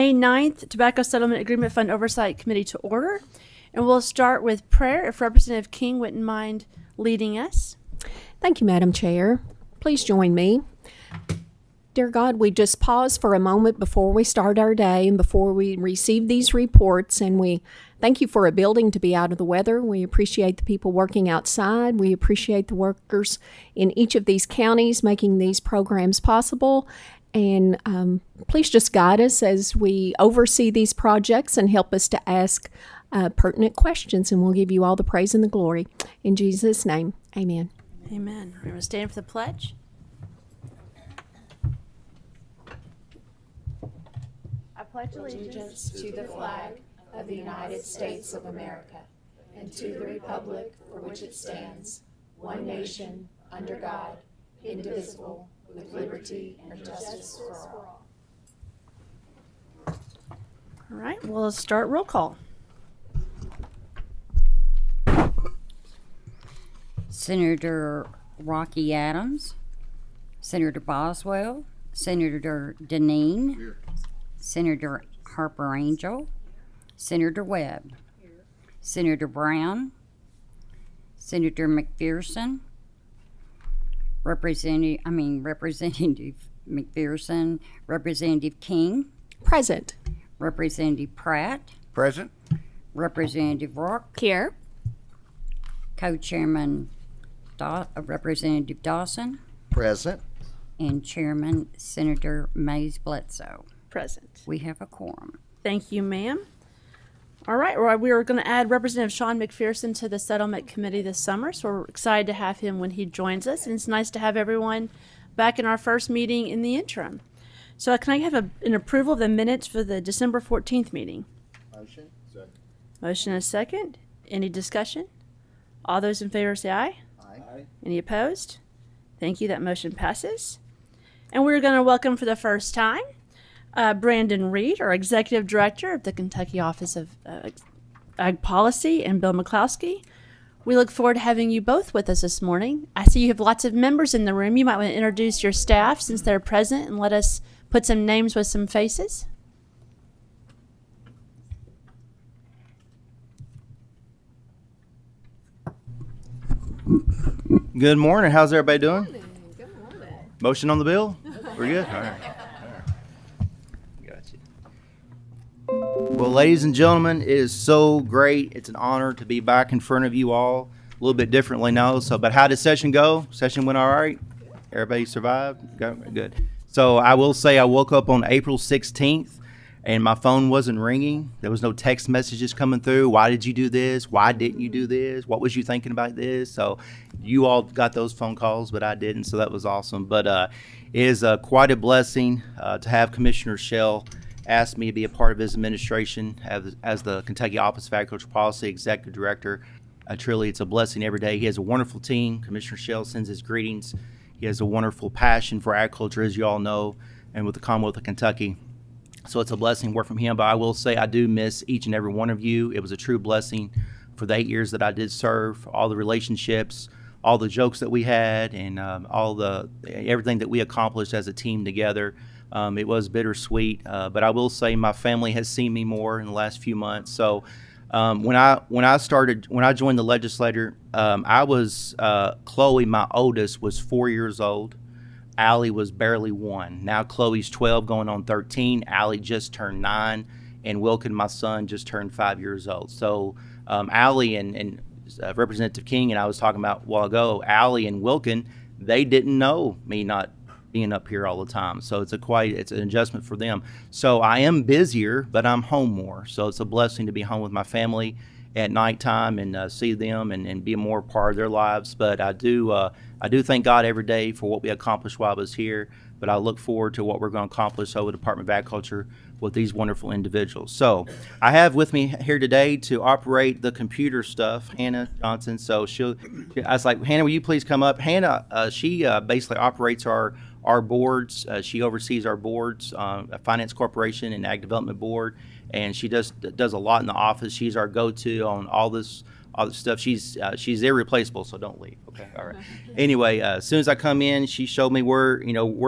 May 9th, Tobacco Settlement Agreement Fund Oversight Committee to order. And we'll start with prayer, if Representative King wouldn't mind leading us. Thank you, Madam Chair. Please join me. Dear God, we just pause for a moment before we start our day and before we receive these reports, and we thank you for a building to be out of the weather. We appreciate the people working outside. We appreciate the workers in each of these counties making these programs possible. And please just guide us as we oversee these projects and help us to ask pertinent questions, and we'll give you all the praise and the glory. In Jesus' name, amen. Amen. We're going to stand for the pledge. I pledge allegiance to the flag of the United States of America and to the republic for which it stands, one nation, under God, indivisible, with liberty and justice for all. All right, we'll start roll call. Senator Rocky Adams, Senator Boswell, Senator Deneen, here. Senator Harper Angel, Senator Webb, here. Senator Brown, Senator McPherson, Representative McPherson, Representative King, Present. Representative Pratt, Present. Representative Rourke, Here. Co-Chairman Representative Dawson, Present. and Chairman Senator Mays Bledsoe. Present. We have a quorum. Thank you, ma'am. All right, well, we are going to add Representative Sean McPherson to the Settlement Committee this summer, so we're excited to have him when he joins us, and it's nice to have everyone back in our first meeting in the interim. So can I have an approval of the minutes for the December 14th meeting? Motion. Second. Motion and a second. Any discussion? All those in favor say aye. Aye. Any opposed? Thank you. That motion passes. And we're going to welcome for the first time Brandon Reed, our Executive Director of the Kentucky Office of Ag Policy, and Bill McCloskey. We look forward to having you both with us this morning. I see you have lots of members in the room. You might want to introduce your staff since they're present and let us put some names with some faces. Good morning. How's everybody doing? Good morning. Motion on the bill? We're good? All right. Got you. Well, ladies and gentlemen, it is so great. It's an honor to be back in front of you all. A little bit differently now. But how did session go? Session went all right? Everybody survived? Good. So I will say I woke up on April 16th. And my phone wasn't ringing. There was no text messages coming through. Why did you do this? Why didn't you do this? What was you thinking about this? So you all got those phone calls, but I didn't. So that was awesome. But it is quite a blessing to have Commissioner Shell ask me to be a part of his administration as the Kentucky Office of Agricultural Policy Executive Director. Truly, it's a blessing every day. He has a wonderful team. Commissioner Shell sends his greetings. He has a wonderful passion for agriculture, as you all know, and with the Commonwealth of Kentucky. So it's a blessing to work from him, but I will say I do miss each and every one of you. It was a true blessing for the 8 years that I did serve, all the relationships, all the jokes that we had, and everything that we accomplished as a team together. It was bittersweet, but I will say my family has seen me more in the last few months. So when I joined the legislature, Chloe, my oldest, was 4 years old. Allie was barely 1. Now Chloe's 12 going on 13. Allie just turned 9. And Wilkin, my son, just turned 5 years old. So Allie and Representative King and I was talking about a while ago, Allie and Wilkin, they didn't know me not being up here all the time. So it's an adjustment for them. So I am busier, but I'm home more. So it's a blessing to be home with my family at nighttime and see them and be a more part of their lives. But I do thank God every day for what we accomplished while I was here. But I look forward to what we're going to accomplish over the Department of Agriculture with these wonderful individuals. So I have with me here today to operate the computer stuff, Hannah Johnson. So I was like, Hannah, will you please come up? Hannah, she basically operates our boards. She oversees our boards, Finance Corporation and Ag Development Board. And she does a lot in the office. She's our go-to on all this stuff. She's irreplaceable, so don't leave. Okay, all right. Anyway, as soon as I come in, she showed me where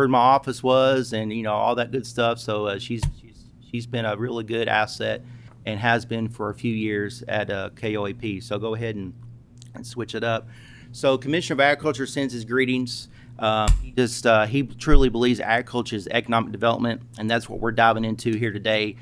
my office was and all that good stuff. So she's She's been a really good asset and has been for a few years at KOAP. So go ahead and switch it up. So Commissioner of Agriculture sends his greetings. He truly believes agriculture is economic development, and that's what we're diving into here today.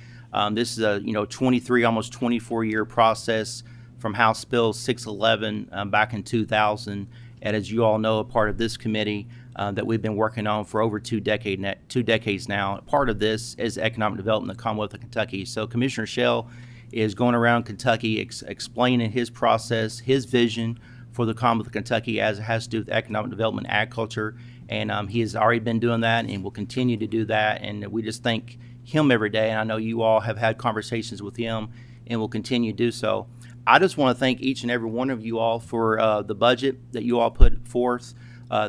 This is a 23, almost 24-year process from House Bill 611 back in 2000, and as you all know, a part of this committee that we've been working on for over 2 decades now. Part of this is economic development in the Commonwealth of Kentucky. So Commissioner Shell is going around Kentucky explaining his process, his vision for the Commonwealth of Kentucky as it has to do with economic development and agriculture. And he has already been doing that and will continue to do that. And we just thank him every day. And I know you all have had conversations with him and will continue to do so. I just want to thank each and every one of you all for the budget that you all put forth.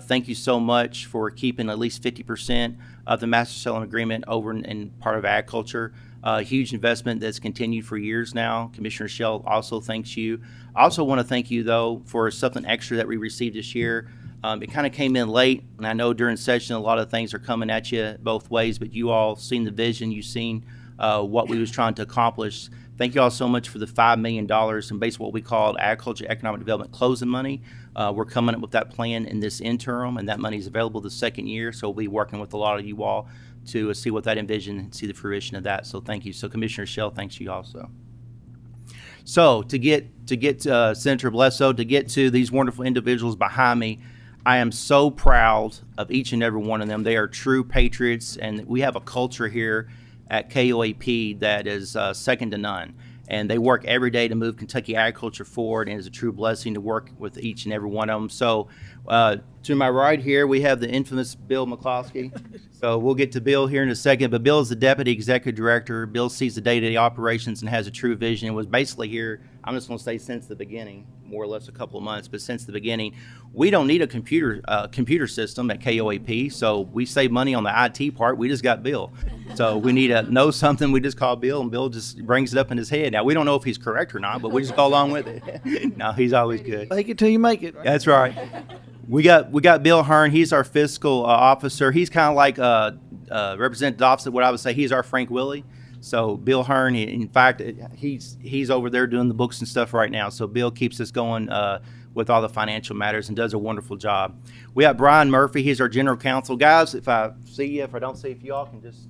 Thank you so much for keeping at least 50% of the master selling agreement over in part of agriculture. Huge investment that's continued for years now. Commissioner Shell also thanks you. I also want to thank you, though, for something extra that we received this year. It kind of came in late, and I know during session a lot of things are coming at you both ways, but you all seen the vision, you've seen what we was trying to accomplish. Thank you all so much for the $5 million and basically what we call agriculture economic development closing money. We're coming up with that plan in this interim, and that money is available the second year, so we'll be working with a lot of you all to see what that envision and see the fruition of that. So thank you. So Commissioner Shell, thanks you also. So to get Senator Bledsoe, to get to these wonderful individuals behind me, I am so proud of each and every one of them. They are true patriots, and we have a culture here at KOAP that is second to none. And they work every day to move Kentucky agriculture forward, and it's a true blessing to work with each and every one of them. So to my right here, we have the infamous Bill McCloskey. So we'll get to Bill here in a second, but Bill is the Deputy Executive Director. Bill sees the day-to-day operations and has a true vision and was basically here, I'm just going to say since the beginning, more or less a couple of months, but since the beginning. We don't need a computer system at KOAP, so we save money on the IT part. We just got Bill. So we need to know something, we just call Bill, and Bill just brings it up in his head. Now, we don't know if he's correct or not, but we just go along with it. No, he's always good. Fake it till you make it. Right? That's right. We got Bill Hearn. He's our fiscal officer. He's kind of like Representative Dobson, what I would say. He's our Frank Willie. So Bill Hearn, in fact, he's over there doing the books and stuff right now. So Bill keeps us going with all the financial matters and does a wonderful job. We have Brian Murphy. He's our general counsel. Guys, if I see you, if I don't see you, if you all can just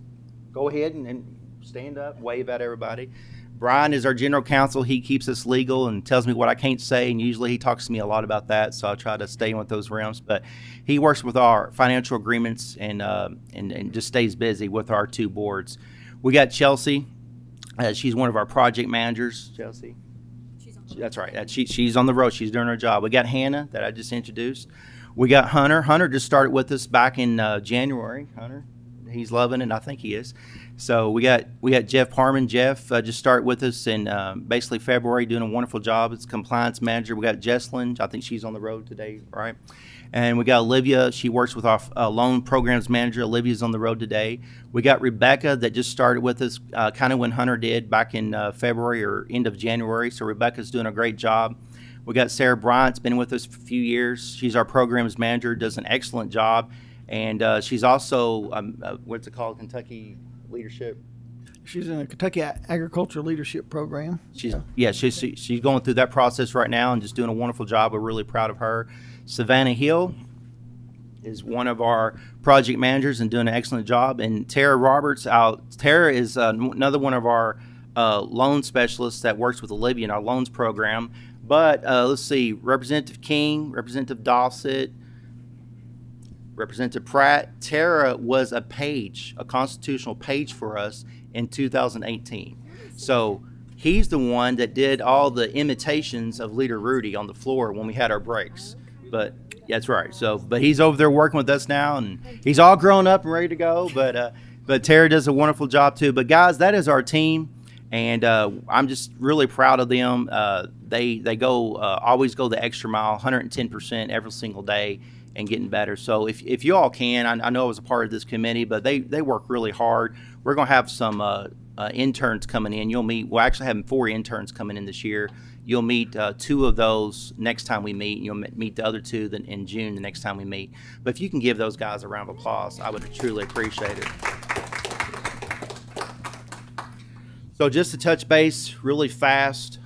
go ahead and stand up, wave at everybody. Brian is our general counsel. He keeps us legal and tells me what I can't say, and usually he talks to me a lot about that, so I try to stay with those realms. But he works with our financial agreements and just stays busy with our two boards. We got Chelsea. She's one of our project managers. Chelsea? That's right. She's on the road. She's doing her job. We got Hannah that I just introduced. We got Hunter. Hunter just started with us back in January. Hunter, he's loving it. I think he is. So we got Jeff Harmon. Jeff just started with us in basically February, doing a wonderful job as compliance manager. We got Jesslyn. I think she's on the road today, right? And we got Olivia. She works with our loan programs manager. Olivia's on the road today. We got Rebecca that just started with us kind of when Hunter did back in February or end of January. So Rebecca's doing a great job. We got Sarah Bryant's been with us for a few years. She's our programs manager, does an excellent job. And she's also, what's it called, Kentucky Leadership? She's in a Kentucky Agriculture Leadership Program. She's going through that process right now and just doing a wonderful job. We're really proud of her. Savannah Hill is one of our project managers and doing an excellent job. And Tara Roberts, Tara is another one of our loan specialists that works with Olivia in our loans program. But let's see, Representative King, Representative Dossett, Representative Pratt. Tara was a constitutional page for us in 2018. So he's the one that did all the imitations of Leader Rudy on the floor when we had our breaks. But that's right. So, but he's over there working with us now, and he's all grown up and ready to go. But Tara does a wonderful job too. But guys, that is our team, and I'm just really proud of them. They go always go the extra mile, 110% every single day, and getting better. So if you all can, I know I was a part of this committee, but they work really hard. We're gonna have some interns coming in. We're actually having 4 interns coming in this year. You'll meet 2 of those next time we meet. You'll meet the other 2 in June the next time we meet. But if you can give those guys a round of applause, I would truly appreciate it. So just to touch base really fast,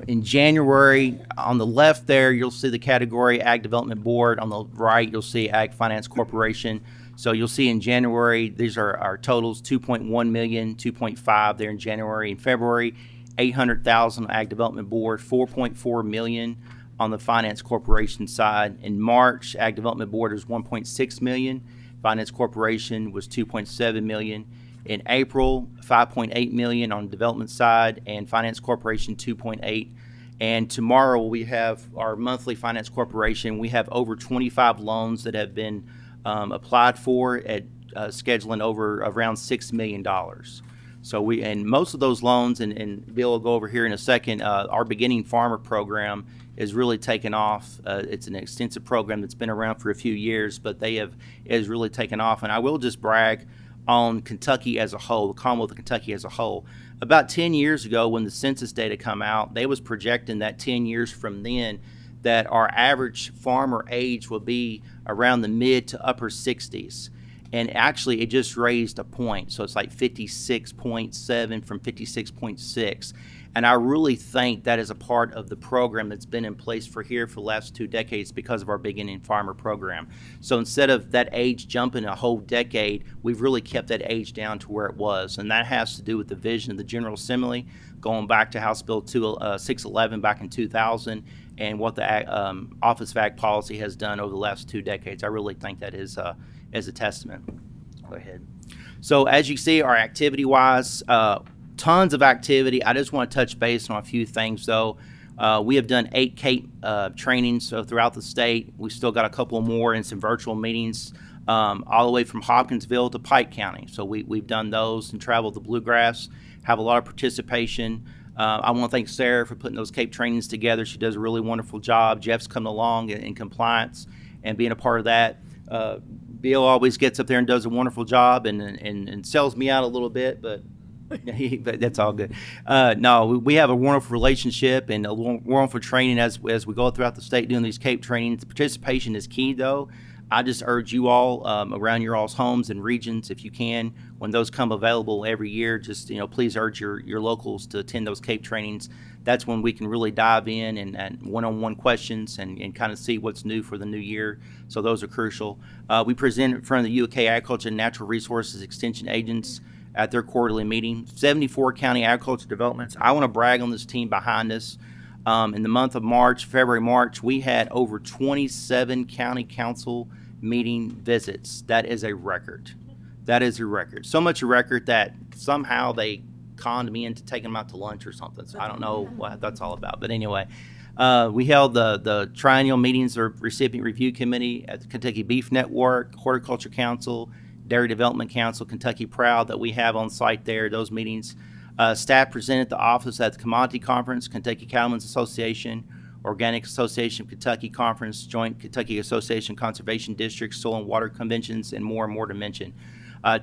in January, on the left there, you'll see the category Ag Development Board. On the right, you'll see Ag Finance Corporation. So you'll see in January, these are our totals, 2.1 million, 2.5 there in January. In February, 800,000 Ag Development Board, 4.4 million on the Finance Corporation side. In March, Ag Development Board was 1.6 million. Finance Corporation was 2.7 million. In April, 5.8 million on the development side, and Finance Corporation 2.8. And tomorrow we have our monthly Finance Corporation. We have over 25 loans that have been applied for at scheduling over around $6 million. So and most of those loans, and Bill will go over here in a second, our Beginning Farmer program is really taken off. It's an extensive program that's been around for a few years, but has really taken off. And I will just brag on Kentucky as a whole, the Commonwealth of Kentucky as a whole. About 10 years ago, when the census data come out, they was projecting that 10 years from then that our average farmer age will be around the mid to upper 60s. And actually, it just raised a point. So it's like 56.7 from 56.6. And I really think that is a part of the program that's been in place for the last 2 decades because of our Beginning Farmer program. So instead of that age jumping a whole decade, we've really kept that age down to where it was. And that has to do with the vision of the General Assembly, going back to House Bill 611 back in 2000, and what the Office of Ag Policy has done over the last 2 decades. I really think that is a testament. Go ahead. So as you see, our activity-wise, tons of activity. I just want to touch base on a few things, though. We have done 8 CAPE trainings throughout the state. We still got a couple more and some virtual meetings all the way from Hopkinsville to Pike County. So we've done those and traveled the Bluegrass, have a lot of participation. I want to thank Sarah for putting those CAPE trainings together. She does a really wonderful job. Jeff's coming along in compliance and being a part of that. Bill always gets up there and does a wonderful job and sells me out a little bit, but that's all good. No, we have a wonderful relationship and a wonderful training as we go throughout the state doing these CAPE trainings. The participation is key, though. I just urge you all around your all's homes and regions, if you can, when those come available every year, just please urge your locals to attend those CAPE trainings. That's when we can really dive in and one-on-one questions and kind of see what's new for the new year. So those are crucial. We present in front of the UK Agriculture and Natural Resources Extension agents at their quarterly meeting. 74 county agriculture developments. I want to brag on this team behind us. In the month of March, February-March, we had over 27 county council meeting visits. That is a record. That is a record. So much a record that somehow they conned me into taking them out to lunch or something. So I don't know what that's all about. But anyway, we held the triennial meetings of Recipient Review Committee at the Kentucky Beef Network, Horticulture Council, Dairy Development Council, Kentucky Proud that we have on site there, those meetings. Staff presented the office at the Commodity Conference, Kentucky Cattlemen's Association, Organic Association of Kentucky Conference, Joint Kentucky Association Conservation Districts, Soil and Water Conventions, and more to mention.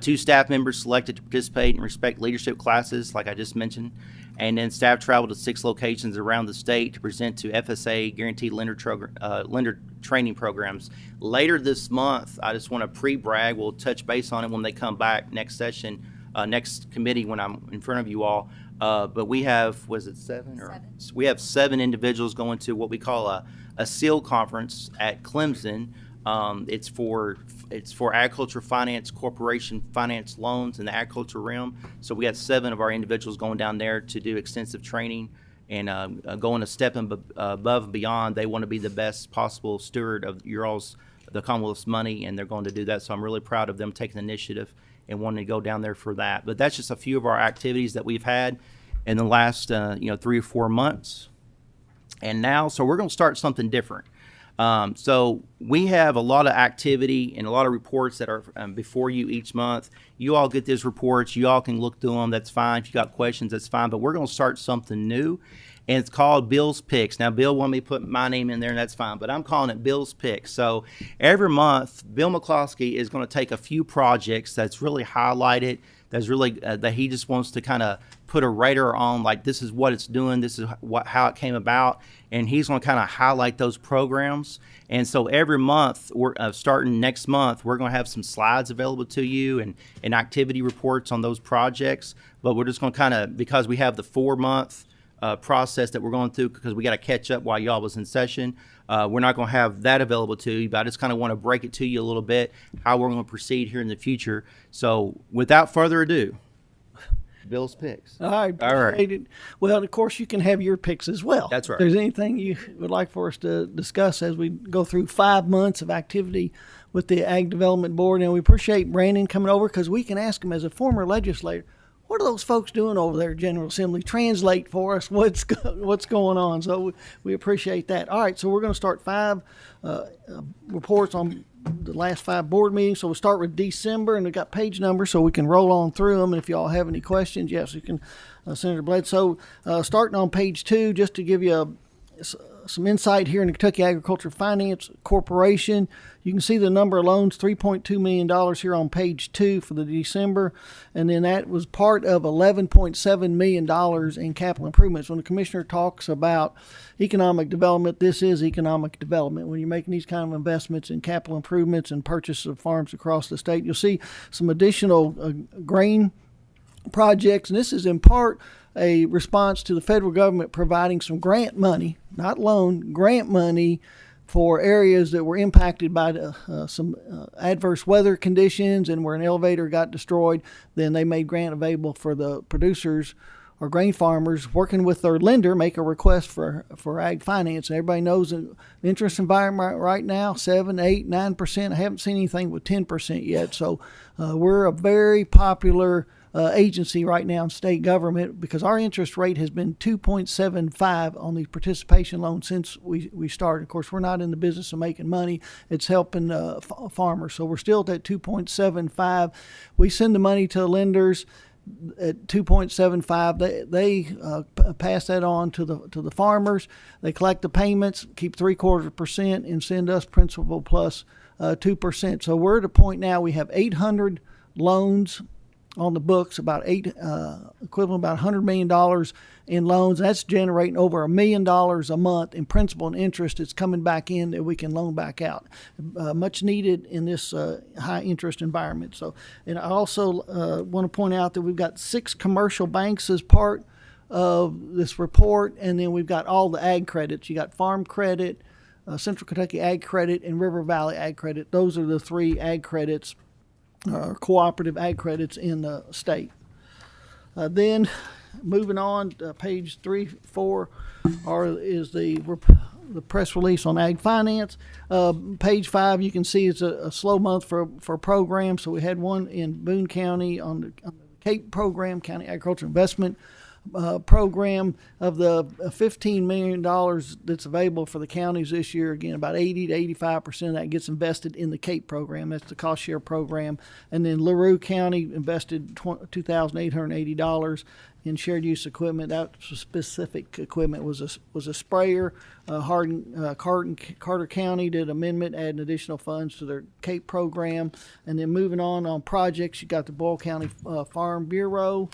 2 staff members selected to participate in respect leadership classes, like I just mentioned. And then staff traveled to 6 locations around the state to present to FSA guaranteed lender training programs. Later this month, I just want to pre-brag. We'll touch base on it when they come back next session, next committee when I'm in front of you all. But we have, was it 7? We have 7 individuals going to what we call a SEAL conference at Clemson. It's for Agriculture Finance Corporation finance loans in the agriculture realm. So we have 7 of our individuals going down there to do extensive training and going a step above and beyond. They want to be the best possible steward of the Commonwealth's money, and they're going to do that. So I'm really proud of them taking the initiative and wanting to go down there for that. But that's just a few of our activities that we've had in the last 3 or 4 months. And now, so we're going to start something different. So we have a lot of activity and a lot of reports that are before you each month. You all get these reports. You all can look through them. That's fine. If you got questions, that's fine. But we're going to start something new, and it's called Bill's Picks. Now, Bill wanted me to put my name in there, and that's fine. But I'm calling it Bill's Picks. So every month, Bill McCloskey is going to take a few projects that's really highlighted, that's really that he just wants to kind of put a radar on, like, this is what it's doing, this is how it came about, and he's going to kind of highlight those programs. And so every month, we're starting next month, we're going to have some slides available to you and activity reports on those projects. But we're just going to kind of, because we have the 4-month process that we're going through, because we got to catch up while y'all was in session. We're not going to have that available to you, but I just kind of want to break it to you a little bit, how we're going to proceed here in the future. So without further ado, Bill's picks. All right. All right. Appreciate it. Well, of course, you can have your picks as well. That's right. If there's anything you would like for us to discuss as we go through 5 months of activity with the Ag Development Board, and we appreciate Brandon coming over because we can ask him as a former legislator, what are those folks doing over there, General Assembly? Translate for us what's going on. So we appreciate that. All right, so we're going to start 5 reports on the last 5 board meetings. So we'll start with December, and we've got page numbers so we can roll on through them. And if you all have any questions, yes, you can, Senator Bledsoe. Starting on page 2, just to give you some insight here in the Kentucky Agriculture Finance Corporation. You can see the number of loans, $3.2 million here on page 2 for the December. And then that was part of $11.7 million in capital improvements. When the commissioner talks about economic development, this is economic development. When you're making these kind of investments in capital improvements and purchase of farms across the state, you'll see some additional grain projects. And this is in part a response to the federal government providing some grant money, not loan, grant money for areas that were impacted by some adverse weather conditions, and where an elevator got destroyed. Then they made grant available for the producers or grain farmers working with their lender, make a request for ag finance. And everybody knows the interest environment right now, 7, 8, 9%. I haven't seen anything with 10% yet. So we're a very popular agency right now in state government, because our interest rate has been 2.75 on these participation loans since we started. Of course, we're not in the business of making money. It's helping farmers. So we're still at that 2.75. We send the money to the lenders at 2.75. They pass that on to the farmers. They collect the payments, keep 0.75%, and send us principal plus 2%. So we're at a point now we have 800 loans on the books, equivalent about $100 million in loans. That's generating over $1 million a month in principal and interest that's coming back in that we can loan back out. Much needed in this high interest environment. So, and I also want to point out that we've got 6 commercial banks as part of this report, and then we've got all the ag credits. You got Farm Credit, Central Kentucky Ag Credit, and River Valley Ag Credit. Those are the 3 ag credits, cooperative ag credits in the state. Then moving on to page 3, 4 is the press release on ag finance. Page 5, you can see it's a slow month for programs. So we had one in Boone County on the CAPE program, County Agriculture Investment program. Of the $15 million that's available for the counties this year, again, about 80 to 85% of that gets invested in the CAPE program. That's the cost share program. And then LaRue County invested $2,880 in shared use equipment. That specific equipment was a sprayer. Carter County did amendment, adding additional funds to their CAPE program. And then moving on projects, you got the Boyle County Farm Bureau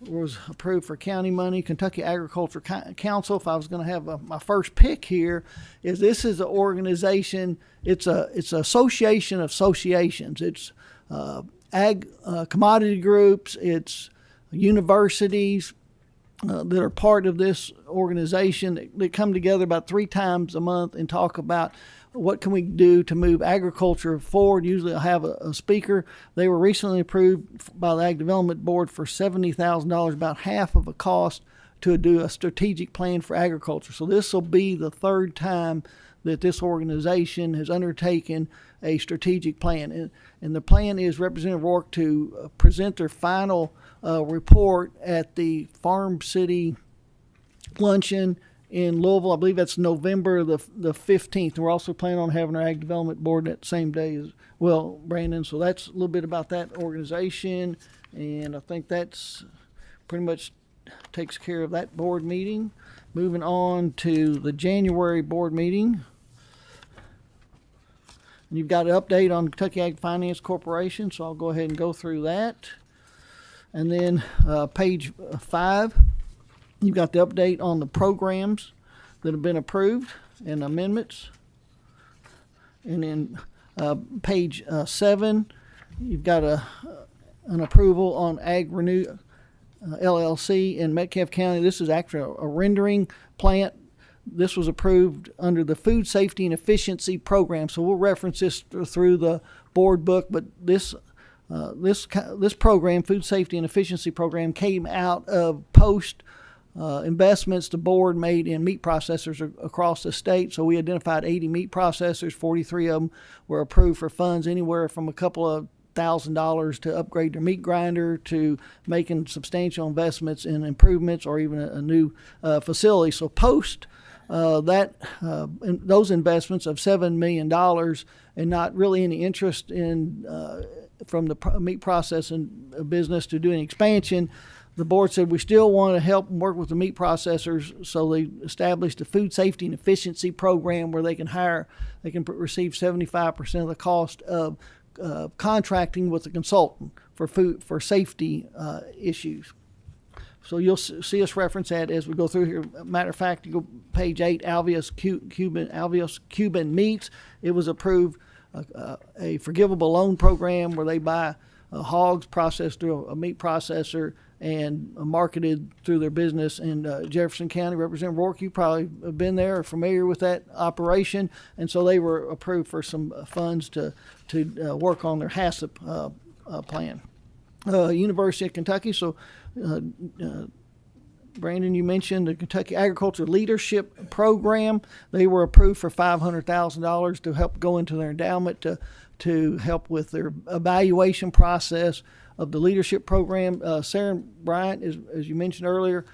was approved for county money. Kentucky Agriculture Council, if I was going to have my first pick here, this is an organization. It's an association of associations. It's ag commodity groups. It's universities that are part of this organization that come together about 3 times a month and talk about what can we do to move agriculture forward. Usually I have a speaker. They were recently approved by the Ag Development Board for $70,000, about half of a cost, to do a strategic plan for agriculture. So this will be the 3rd time that this organization has undertaken a strategic plan. And the plan is Representative Rourke to present their final report at the Farm City Luncheon in Louisville. I believe that's November the 15th. We're also planning on having our Ag Development Board that same day as well, Brandon. So that's a little bit about that organization, and I think that's pretty much takes care of that board meeting. Moving on to the January board meeting. And you've got an update on Kentucky Ag Finance Corporation, so I'll go ahead and go through that. And then page 5, you've got the update on the programs that have been approved and amendments. And then page 7, you've got an approval on Ag Renew LLC in Metcalfe County. This is actually a rendering plant. This was approved under the Food Safety and Efficiency Program. So we'll reference this through the board book, but this program, Food Safety and Efficiency Program, came out of post investments the board made in meat processors across the state. So we identified 80 meat processors. 43 of them were approved for funds anywhere from a couple of $1,000 to upgrade their meat grinder to making substantial investments in improvements or even a new facility. So post those investments of $7 million and not really any interest in from the meat processing business to do any expansion, the board said we still want to help and work with the meat processors, so they established a food safety and efficiency program where they can receive 75% of the cost of contracting with a consultant for safety issues. So you'll see us reference that as we go through here. Matter of fact, you go page 8, Alveus Cuban Meats. It was approved a forgivable loan program where they buy hogs processed through a meat processor and marketed through their business in Jefferson County. Representative Rourke, you probably have been there or familiar with that operation, and so they were approved for some funds to work on their HACCP plan. University of Kentucky, so Brandon, you mentioned the Kentucky Agriculture Leadership Program. They were approved for $500,000 to help go into their endowment to help with their evaluation process of the leadership program. Sarah Bryant, as you mentioned earlier,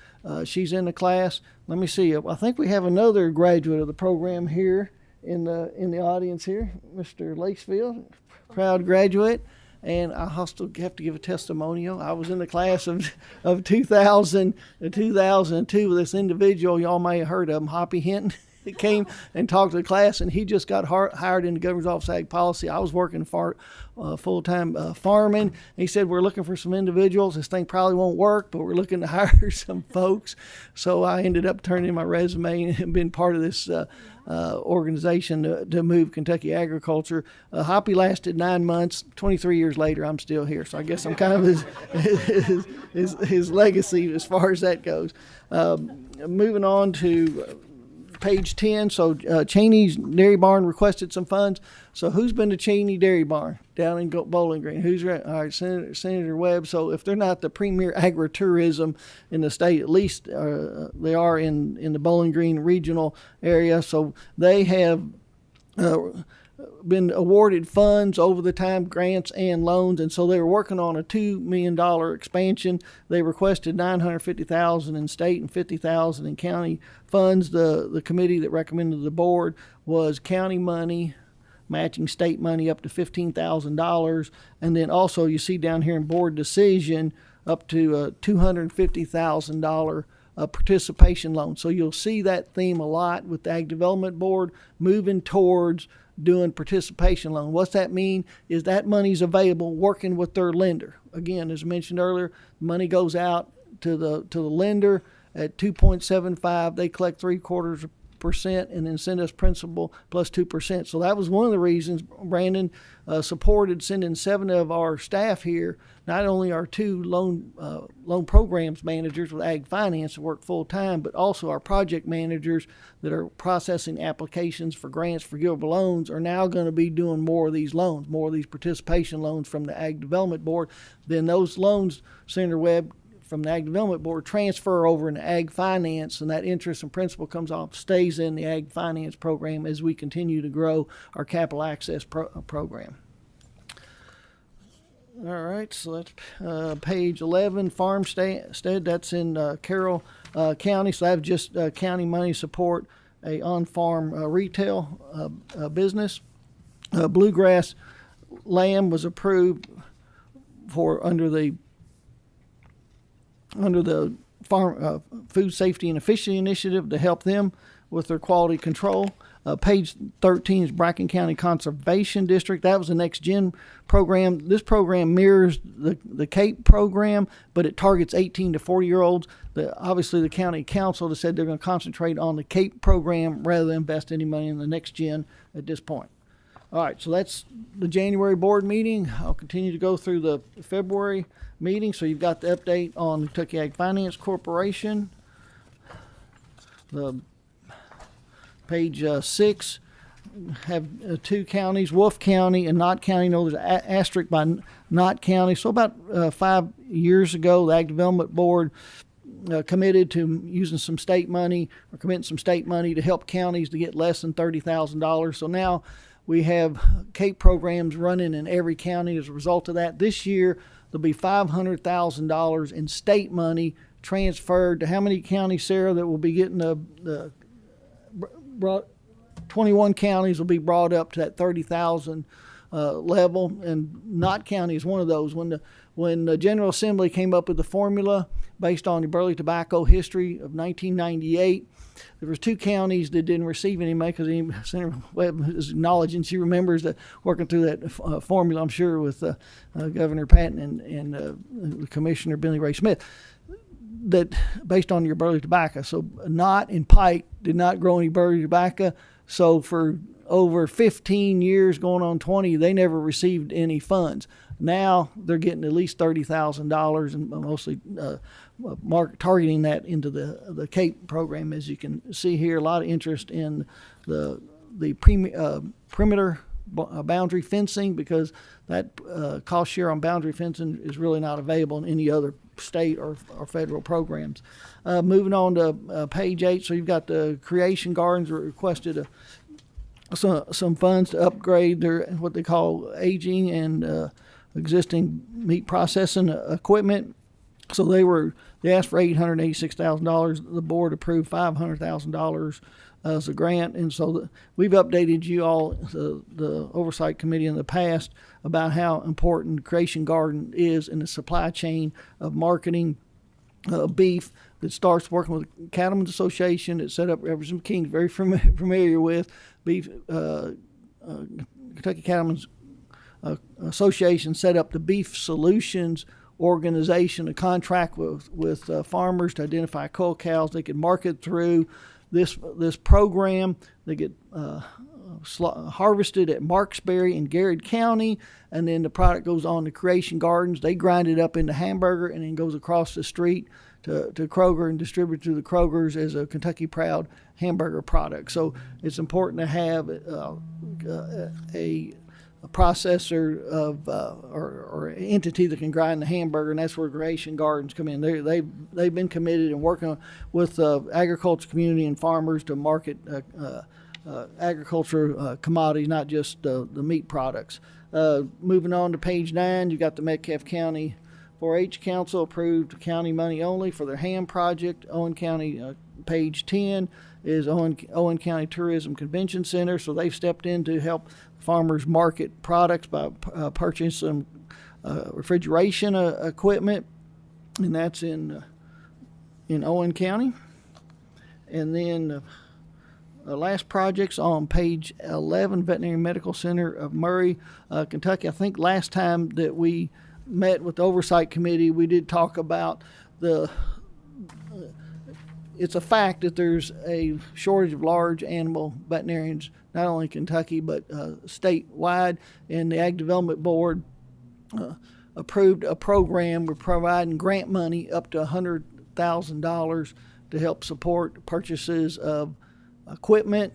she's in the class. Let me see. I think we have another graduate of the program here in the audience here, Mr. Lacefield, proud graduate. And I also have to give a testimonial. I was in the class of 2000 to 2002 with this individual. Y'all may have heard of him, Hoppy Hinton. He came and talked to the class, and he just got hired in the Governor's Office of Ag Policy. I was working full-time farming. He said, we're looking for some individuals. This thing probably won't work, but we're looking to hire some folks. So I ended up turning in my resume and been part of this organization to move Kentucky agriculture. Hoppy lasted 9 months. 23 years later, I'm still here. So I guess I'm kind of his legacy as far as that goes. Moving on to page 10. So Cheney's Dairy Barn requested some funds. So who's been to Cheney Dairy Barn down in Bowling Green? Who's all right? Senator Webb. So if they're not the premier agritourism in the state, at least they are in the Bowling Green regional area. So they have been awarded funds over the time, grants and loans, and so they were working on a $2 million expansion. They requested $950,000 in state and $50,000 in county funds. The committee that recommended the board was county money, matching state money up to $15,000, and then also you see down here in board decision up to a $250,000 participation loan. So you'll see that theme a lot with the Ag Development Board moving towards doing participation loan. What's that mean is that money's available working with their lender. Again, as mentioned earlier, money goes out to the lender at 2.75. They collect 0.75% and then send us principal plus 2%. So that was one of the reasons Brandon supported sending 7 of our staff here, not only our 2 loan programs managers with ag finance that work full time, but also our project managers that are processing applications for grants, forgivable loans, are now going to be doing more of these loans, more of these participation loans from the Ag Development Board. Then those loans, Senator Webb, from the Ag Development Board transfer over into Ag Finance, and that interest and principal comes off, stays in the Ag Finance program as we continue to grow our capital access program. All right, so that's page 11, Farmstead. That's in Carroll County, so that's just county money support a on-farm retail business. Bluegrass Lamb was approved for under the Farm Food Safety and Efficiency Initiative to help them with their quality control. Page 13 is Bracken County Conservation District. That was the Next Gen program. This program mirrors the CAPE program, but it targets 18 to 40-year-olds. Obviously, the county council has said they're going to concentrate on the CAPE program rather than invest any money in the Next Gen at this point. All right, so that's the January board meeting. I'll continue to go through the February meeting. So you've got the update on the Kentucky Ag Finance Corporation. The page 6 have two counties, Wolfe County and Knott County. No, there's an asterisk by Knott County. So about 5 years ago, the Ag Development Board committed to using some state money or committing some state money to help counties to get less than $30,000. So now we have CAPE programs running in every county as a result of that. This year, there'll be $500,000 in state money transferred to how many counties, Sarah, that will be getting the 21 counties will be brought up to that 30,000 level, and Knott County is one of those. When the General Assembly came up with the formula based on the burley tobacco history of 1998, there was two counties that didn't receive any money because Senator Webb is acknowledging she remembers that working through that formula, I'm sure, with Governor Patton and Commissioner Billy Ray Smith, that based on your burley tobacco. So Knott and Pike did not grow any burley tobacco. So for over 15 years, going on 20, they never received any funds. Now they're getting at least $30,000 and mostly targeting that into the CAPE program. As you can see here, a lot of interest in the perimeter boundary fencing, because that cost share on boundary fencing is really not available in any other state or federal programs. Moving on to page 8, so you've got the Creation Gardens requested some funds to upgrade their what they call aging and existing meat processing equipment. So they asked for $886,000. The board approved $500,000 as a grant, and so we've updated you all, the Oversight Committee, in the past about how important Creation Garden is in the supply chain of marketing beef. That starts working with the Cattlemen's Association. It's set up, Representative King's very familiar with beef. Kentucky Cattlemen's Association set up the Beef Solutions organization, a contract with farmers to identify cull cows they could market through this program. They get harvested at Marksbury in Garrett County, and then the product goes on to Creation Gardens. They grind it up into hamburger and then goes across the street to Kroger and distributed to the Krogers as a Kentucky Proud hamburger product. So it's important to have a processor of or entity that can grind the hamburger, and that's where Creation Gardens come in. They've been committed and working with the agriculture community and farmers to market agriculture commodities, not just the meat products. Moving on to page 9, you got the Metcalfe County 4-H Council approved county money only for their ham project. Owen County, page 10, is Owen County Tourism Convention Center. So they've stepped in to help farmers market products by purchasing some refrigeration equipment, and that's in Owen County. And then last projects on page 11, Veterinary Medical Center of Murray, Kentucky. I think last time that we met with the Oversight Committee, we did talk about it's a fact that there's a shortage of large animal veterinarians, not only in Kentucky, but statewide. And the Ag Development Board approved a program. We're providing grant money up to $100,000 to help support purchases of equipment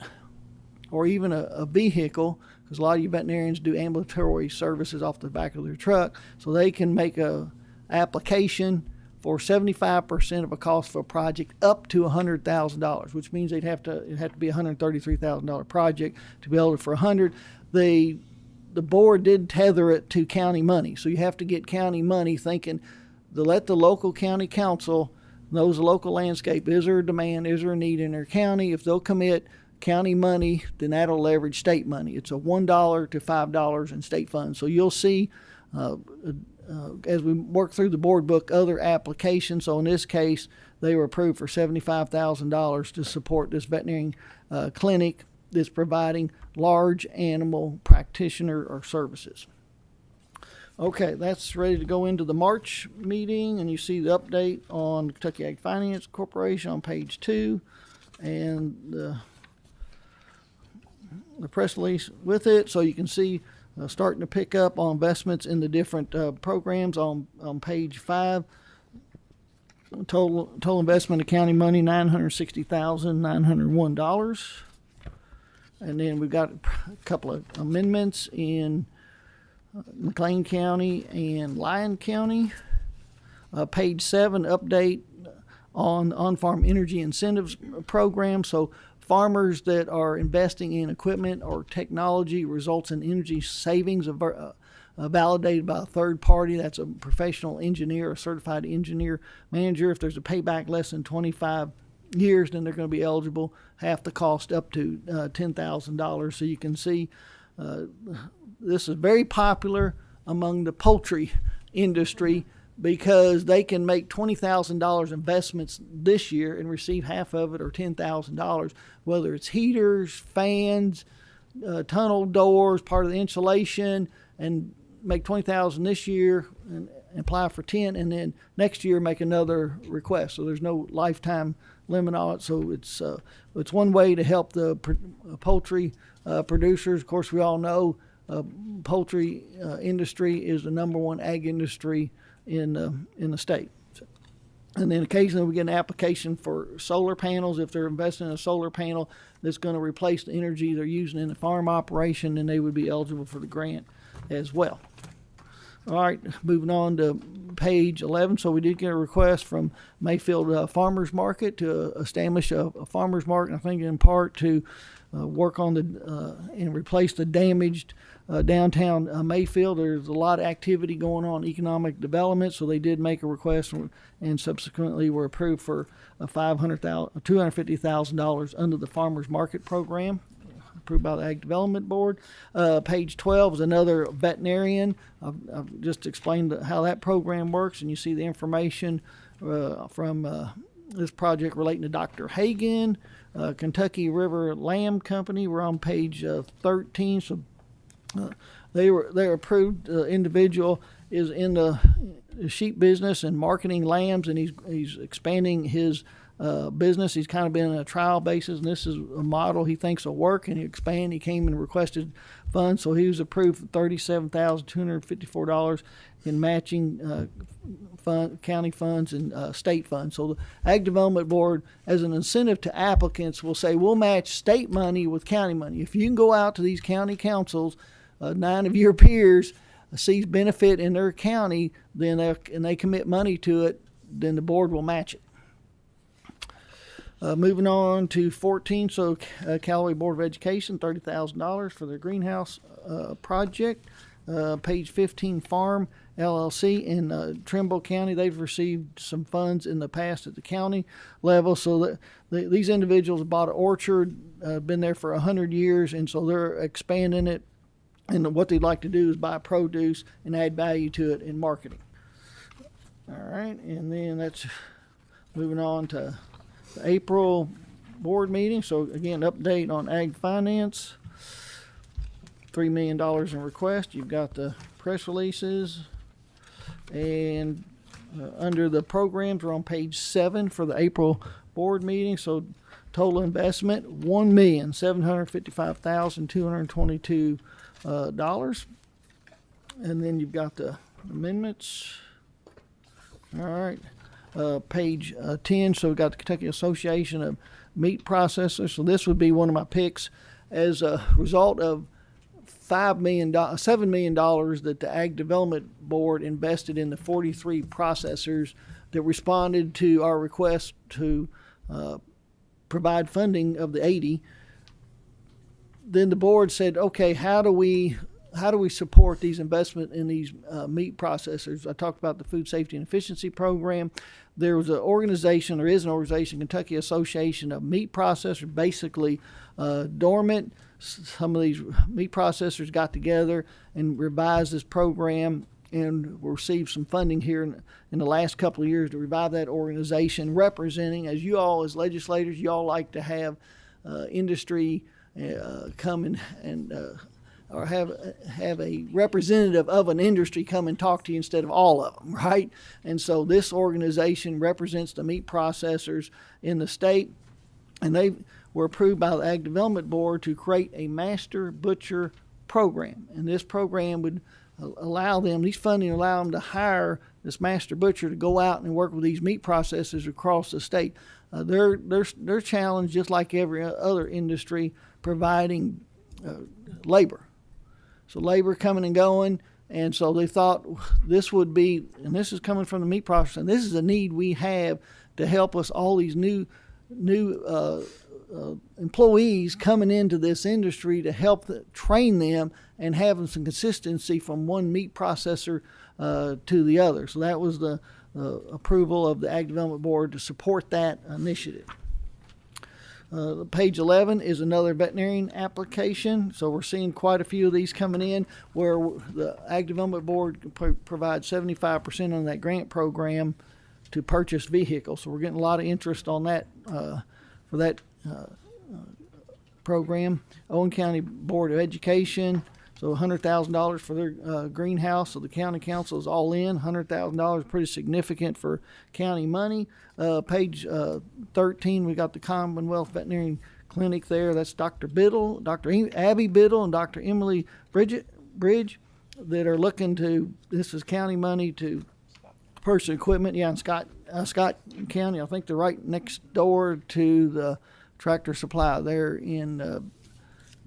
or even a vehicle, because a lot of you veterinarians do ambulatory services off the back of their truck, so they can make a application for 75% of a cost for a project up to $100,000, which means it'd have to be a $133,000 project to be eligible for $100,000. The board did tether it to county money, so you have to get county money, thinking to let the local county council knows the local landscape. Is there a demand? Is there a need in their county? If they'll commit county money, then that'll leverage state money. It's a $1 to $5 in state funds. So you'll see as we work through the board book other applications. So in this case, they were approved for $75,000 to support this veterinary clinic that's providing large animal practitioner or services. Okay, that's ready to go into the March meeting, and you see the update on Kentucky Ag Finance Corporation on page 2, and the press release with it, so you can see starting to pick up on investments in the different programs on page 5. Total investment of county money $960,901, and then we've got a couple of amendments in McLean County and Lyon County. Page 7, update on on-farm energy incentives program. So farmers that are investing in equipment or technology results in energy savings validated by a third party. That's a professional engineer, a certified engineer manager. If there's a payback less than 25 years, then they're going to be eligible, half the cost up to $10,000. So you can see this is very popular among the poultry industry because they can make $20,000 investments this year and receive half of it or $10,000, whether it's heaters, fans, tunnel doors, part of the insulation, and make $20,000 this year and apply for 10, and then next year make another request. So there's no lifetime limit on it. So it's one way to help the poultry producers. Of course, we all know poultry industry is the number one ag industry in the state. And then occasionally we get an application for solar panels. If they're investing in a solar panel that's going to replace the energy they're using in the farm operation, then they would be eligible for the grant as well. All right, moving on to page 11. So we did get a request from Mayfield Farmers Market to establish a farmers market, I think in part to work on and replace the damaged downtown Mayfield. There's a lot of activity going on, economic development, so they did make a request and subsequently were approved for $250,000 under the Farmers Market Program, approved by the Ag Development Board. Page 12 is another veterinarian. I've just explained how that program works, and you see the information from this project relating to Dr. Hagan. Kentucky River Lamb Company, we're on page 13. So they were approved. Individual is in the sheep business and marketing lambs, and he's expanding his business. He's kind of been on a trial basis, and this is a model he thinks will work, and he expand. He came and requested funds, so he was approved for $37,254 in matching county funds and state funds. So the Ag Development Board, as an incentive to applicants, will say we'll match state money with county money. If you can go out to these county councils, 9 of your peers sees benefit in their county, then they commit money to it, then the board will match it. Moving on to 14, so Callaway Board of Education, $30,000 for their greenhouse project. Page 15, Farm LLC in Trimble County. They've received some funds in the past at the county level. So these individuals bought an orchard, been there for 100 years, and so they're expanding it. And what they'd like to do is buy produce and add value to it in marketing. All right, and then that's moving on to the April board meeting. So again, update on Ag Finance. $3 million in request. You've got the press releases, and under the programs, we're on page 7 for the April board meeting. So total investment $1,755,222. And then you've got the amendments. All right, page 10. So we've got the Kentucky Association of Meat Processors. So this would be one of my picks as a result of $7 million that the Ag Development Board invested in the 43 processors that responded to our request to provide funding of the 80. Then the board said, okay, how do we support these investment in these meat processors? I talked about the Food Safety and Efficiency Program. There is an organization, Kentucky Association of Meat Processors, basically dormant. Some of these meat processors got together and revised this program and we received some funding here in the last couple of years to revive that organization, representing, as you all as legislators, you all like to have industry come and or have a representative of an industry come and talk to you instead of all of them, right? And so this organization represents the meat processors in the state, and they were approved by the Ag Development Board to create a master butcher program. And this program would allow them, these funding allow them to hire this master butcher to go out and work with these meat processors across the state. They're challenged, just like every other industry, providing labor. So labor coming and going, and so they thought this would be, and this is coming from the meat processor, and this is a need we have to help us, all these new employees coming into this industry, to help train them and having some consistency from one meat processor to the other. So that was the approval of the Ag Development Board to support that initiative. Page 11 is another veterinarian application. So we're seeing quite a few of these coming in where the Ag Development Board provides 75% on that grant program to purchase vehicles. So we're getting a lot of interest on that for that program. Owen County Board of Education, so $100,000 for their greenhouse. So the county council is all in. $100,000, pretty significant for county money. Page 13, we got the Commonwealth Veterinary Clinic there. That's Dr. Biddle, Dr. Abby Biddle, and Dr. Emily Bridge that are looking to, this is county money to purchase equipment. Yeah, in Scott County, I think they're right next door to the Tractor Supply there in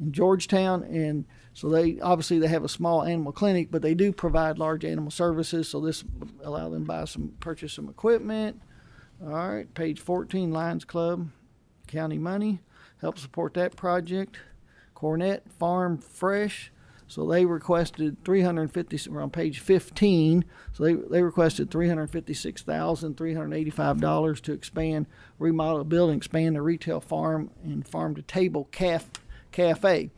Georgetown. And so they have a small animal clinic, but they do provide large animal services. So this will allow them to purchase some equipment. All right, page 14, Lions Club, county money, help support that project. Cornett Farm Fresh, so they requested we're on page 15, so they requested $356,385 to expand, remodel the building, expand the retail farm and farm-to-table cafe.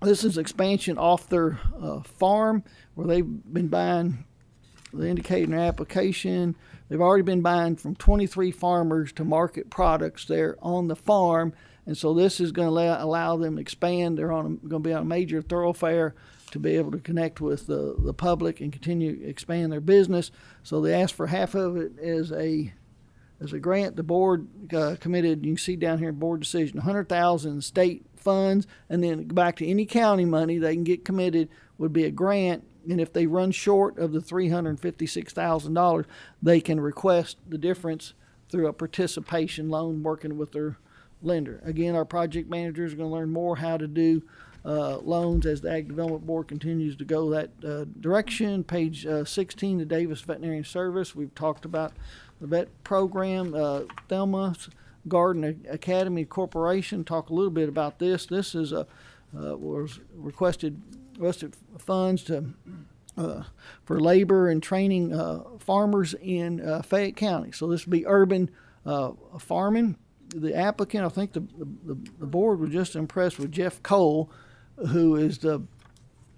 This is expansion off their farm where they've been buying, they indicate in their application, they've already been buying from 23 farmers to market products there on the farm. And so this is going to allow them to expand. They're going to be on a major thoroughfare to be able to connect with the public and continue to expand their business. So they asked for half of it as a grant. The board committed, you can see down here, board decision, $100,000 state funds, and then back to any county money they can get committed would be a grant. And if they run short of the $356,000, they can request the difference through a participation loan working with their lender. Again, our project managers are going to learn more how to do loans as the Ag Development Board continues to go that direction. Page 16, the Davis Veterinary Service. We've talked about the vet program. Thelma Garden Academy Corporation. Talk a little bit about this. This is was requested funds to for labor and training farmers in Fayette County. So this would be urban farming. The applicant, I think the board was just impressed with Jeff Cole, who is the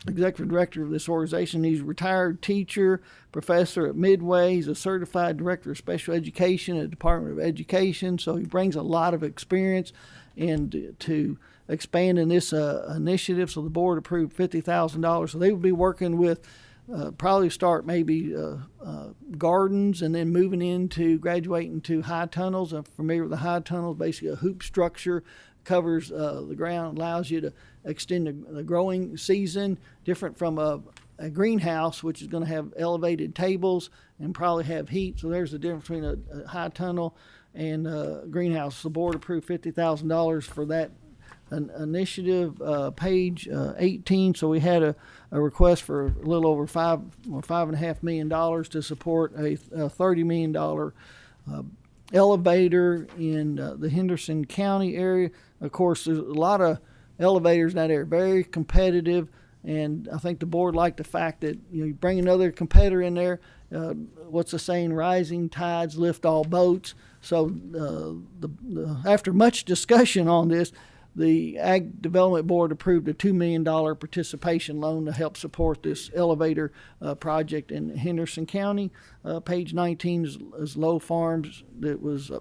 executive director of this organization. He's a retired teacher, professor at Midway. He's a certified director of special education at the Department of Education. So he brings a lot of experience to expand in this initiative. So the board approved $50,000. So they would be working with probably start maybe gardens and then moving into graduating to high tunnels. I'm familiar with the high tunnels, basically a hoop structure, covers the ground, allows you to extend the growing season, different from a greenhouse, which is going to have elevated tables and probably have heat. So there's the difference between a high tunnel and a greenhouse. The board approved $50,000 for that initiative. Page 18. So we had a request for a little over $5.5 million to support a $30 million elevator in the Henderson County area. Of course, there's a lot of elevators in that area, very competitive, and I think the board liked the fact that you bring another competitor in there. What's the saying? Rising tides lift all boats. So after much discussion on this, the Ag Development Board approved a $2 million participation loan to help support this elevator project in Henderson County. Page 19 is Low Farms that was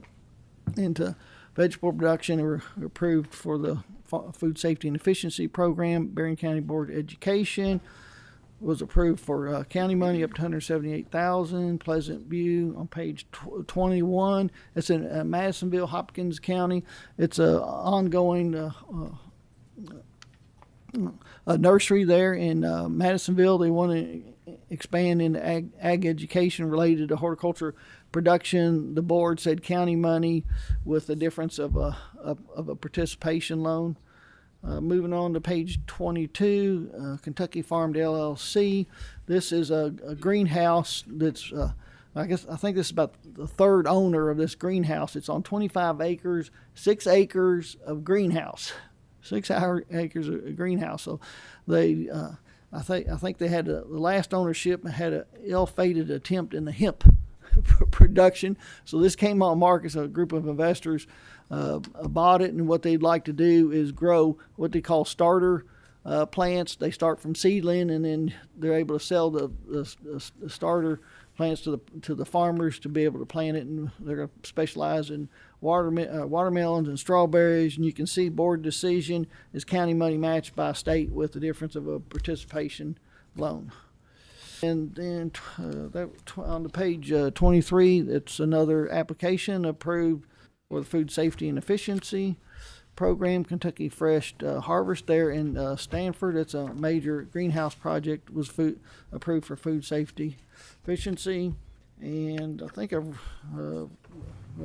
into vegetable production were approved for the Food Safety and Efficiency Program. Berrien County Board of Education was approved for county money up to $178,000. Pleasant View on page 21. It's in Madisonville, Hopkins County. It's a ongoing a nursery there in Madisonville. They want to expand into ag education related to horticulture production. The board said county money with the difference of a participation loan. Moving on to page 22, Kentucky Farmed LLC. This is a greenhouse that's, I think this is about the third owner of this greenhouse. It's on 25 acres, 6 acres of greenhouse, 6 acres of greenhouse. So they, I think they had the last ownership had a ill-fated attempt in the hemp production. So this came on market. So a group of investors bought it, and what they'd like to do is grow what they call starter plants. They start from seedling, and then they're able to sell the starter plants to the farmers to be able to plant it, and they're going to specialize in watermelons and strawberries. And you can see board decision is county money matched by state with the difference of a participation loan. And then on the page 23, it's another application approved for the Food Safety and Efficiency Program. Kentucky Fresh Harvest there in Stanford. It's a major greenhouse project, was approved for food safety efficiency. And I think I've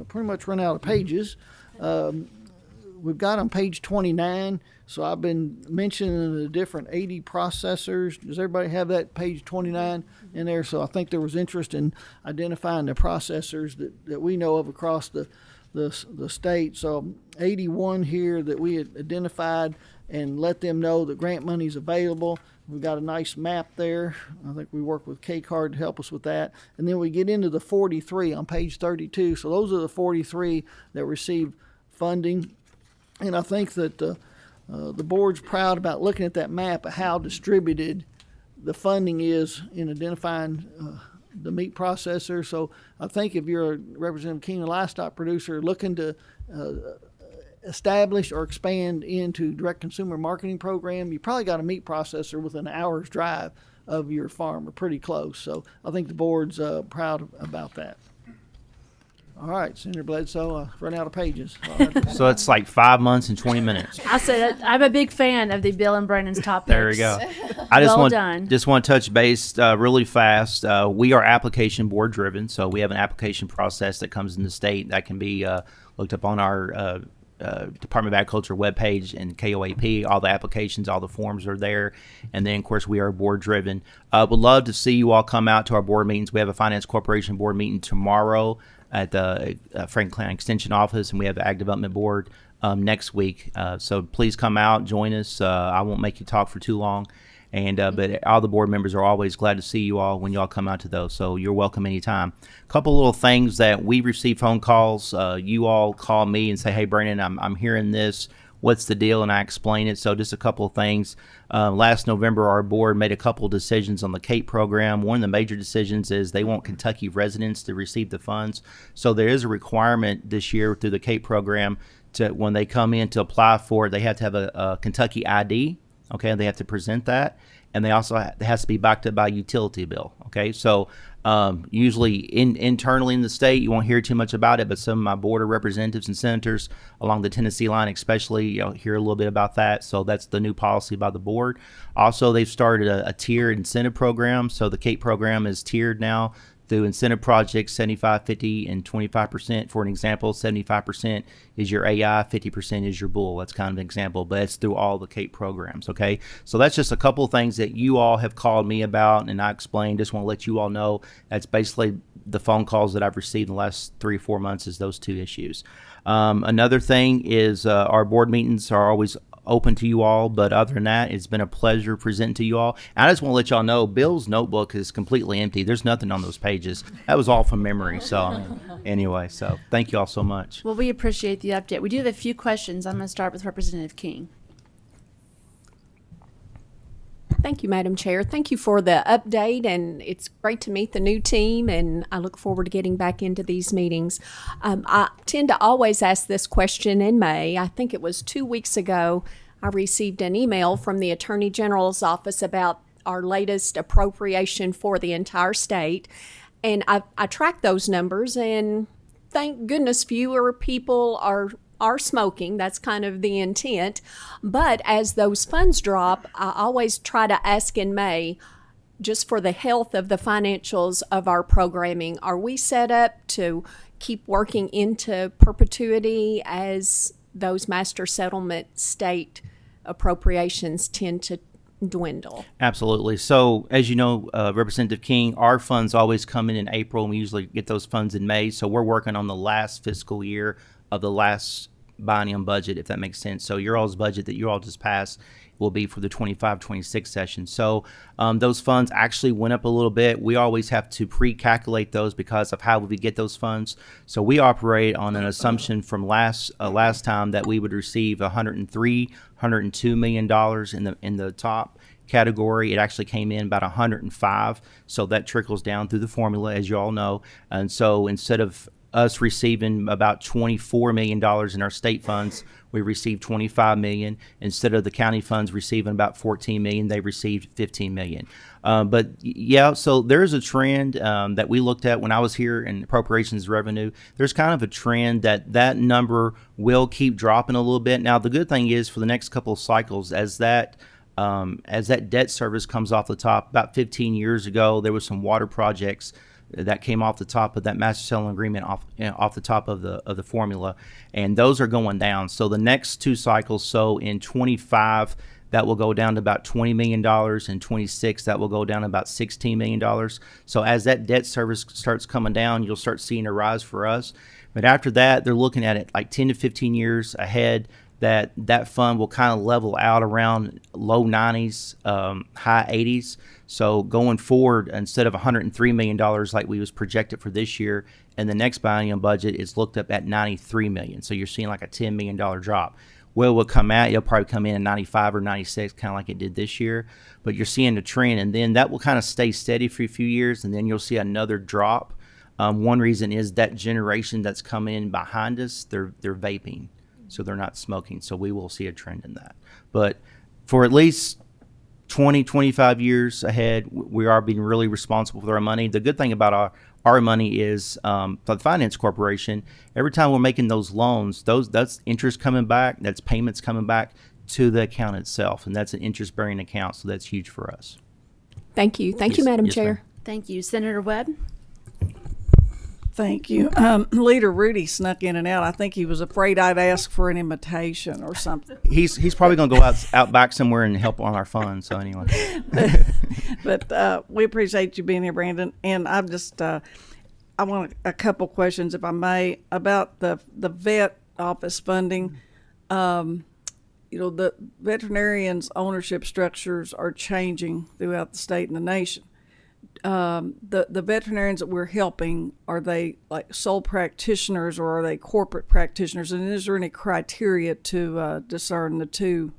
pretty much run out of pages. We've got on page 29, so I've been mentioning the different 80 processors. Does everybody have that page 29 in there? So I think there was interest in identifying the processors that we know of across the state. So 81 here that we had identified and let them know that grant money is available. We've got a nice map there. I think we work with K-Card to help us with that. And then we get into the 43 on page 32. So those are the 43 that received funding. And I think that the board's proud about looking at that map of how distributed the funding is in identifying the meat processor. So I think if you're a Representative King, a livestock producer looking to establish or expand into direct consumer marketing program, you probably got a meat processor within an hour's drive of your farm, or pretty close. So I think the board's proud about that. All right, Senator Bledsoe, run out of pages. So it's like 5 months and 20 minutes. I said I'm a big fan of the Bill and Brandon's topics. There we go. I just Well want done. to touch base really fast. We are application board driven, so we have an application process that comes in the state that can be looked up on our Department of Agriculture webpage and KOAP. All the applications, all the forms are there, and then of course we are board driven. Would love to see you all come out to our board meetings. We have a Finance Corporation board meeting tomorrow at the Franklin Extension office, and we have the Ag Development Board next week. So please come out, join us. I won't make you talk for too long. And but all the board members are always glad to see you all when you all come out to those. So you're welcome anytime. A couple little things that we receive phone calls. You all call me and say, "Hey, Brandon, I'm hearing this. What's the deal?" And I explain it. So just a couple of things. Last November, our board made a couple of decisions on the CAPE program. One of the major decisions is they want Kentucky residents to receive the funds. So there is a requirement this year through the CAPE program to, when they come in to apply for it, they have to have a Kentucky ID. Okay, they have to present that, and they also it has to be backed up by a utility bill. Okay, so usually internally in the state, you won't hear too much about it, but some of my board of representatives and senators along the Tennessee line, especially, you'll hear a little bit about that. So that's the new policy by the board. Also, they've started a tiered incentive program. So the CAPE program is tiered now through incentive projects, 75, 50, and 25%. For an example, 75% is your AI, 50% is your bull. That's kind of an example, but it's through all the CAPE programs, okay? So that's just a couple of things that you all have called me about, and I explained. Just want to let you all know that's basically the phone calls that I've received in the last 3 or 4 months is those two issues. Another thing is our board meetings are always open to you all. But other than that, it's been a pleasure presenting to you all. And I just want to let y'all know Bill's notebook is completely empty. There's nothing on those pages. That was all from memory. So anyway, so thank you all so much. Well, we appreciate the update. We do have a few questions. I'm going to start with Representative King. Thank you, Madam Chair. Thank you for the update, and it's great to meet the new team, and I look forward to getting back into these meetings. I tend to always ask this question in May. I think it was 2 weeks ago, I received an email from the Attorney General's office about our latest appropriation for the entire state, and I tracked those numbers, and thank goodness fewer people are smoking. That's kind of the intent. But as those funds drop, I always try to ask in May, just for the health of the financials of our programming, are we set up to keep working into perpetuity as those master settlement state appropriations tend to dwindle? Absolutely. So, as you know, Representative King, our funds always come in April, and we usually get those funds in May. So we're working on the last fiscal year of the last biennium budget, if that makes sense. So your all's budget that you all just passed will be for the 25-26 session. So those funds actually went up a little bit. We always have to pre-calculate those because of how we get those funds. So we operate on an assumption from last time that we would receive $102 million in the top category. It actually came in about 105. So that trickles down through the formula, as you all know. And so instead of us receiving about $24 million in our state funds, we received $25 million. Instead of the county funds receiving about $14 million, they received $15 million. But yeah, so there's a trend that we looked at when I was here in appropriations revenue. There's kind of a trend that number will keep dropping a little bit. Now, the good thing is for the next couple of cycles, as that debt service comes off the top, about 15 years ago, there was some water projects that came off the top of that master settlement agreement off the top of the formula, and those are going down. So the next two cycles, so in 25, that will go down to about $20 million. In 26, that will go down to about $16 million. So as that debt service starts coming down, you'll start seeing a rise for us. But after that, they're looking at it like 10 to 15 years ahead, that fund will kind of level out around low 90s, high 80s. So going forward, instead of $103 million like we was projected for this year, and the next biennium budget is looked up at $93 million. So you're seeing like a $10 million drop. Well, will come out, it'll probably come in at 95 or 96, kind of like it did this year. But you're seeing the trend, and then that will kind of stay steady for a few years, and then you'll see another drop. One reason is that generation that's coming in behind us, they're vaping. So they're not smoking. So we will see a trend in that. But for at least 20, 25 years ahead, we are being really responsible for our money. The good thing about our money is for the Finance Corporation, every time we're making those loans, that's interest coming back, that's payments coming back to the account itself. And that's an interest-bearing account. So that's huge for us. Thank you. Thank you, Yes, Madam yes, Chair. ma'am. Thank you. Senator Webb? Thank you. Leader Rudy snuck in and out. I think he was afraid I'd ask for an invitation or something. He's probably going to go out back somewhere and help on our funds. So anyway. But we appreciate you being here, Brandon. And I'm just, I want a couple questions, if I may, about the vet office funding. The veterinarians' ownership structures are changing throughout the state and the nation. The veterinarians that we're helping, are they like sole practitioners or are they corporate practitioners? And is there any criteria to discern the two?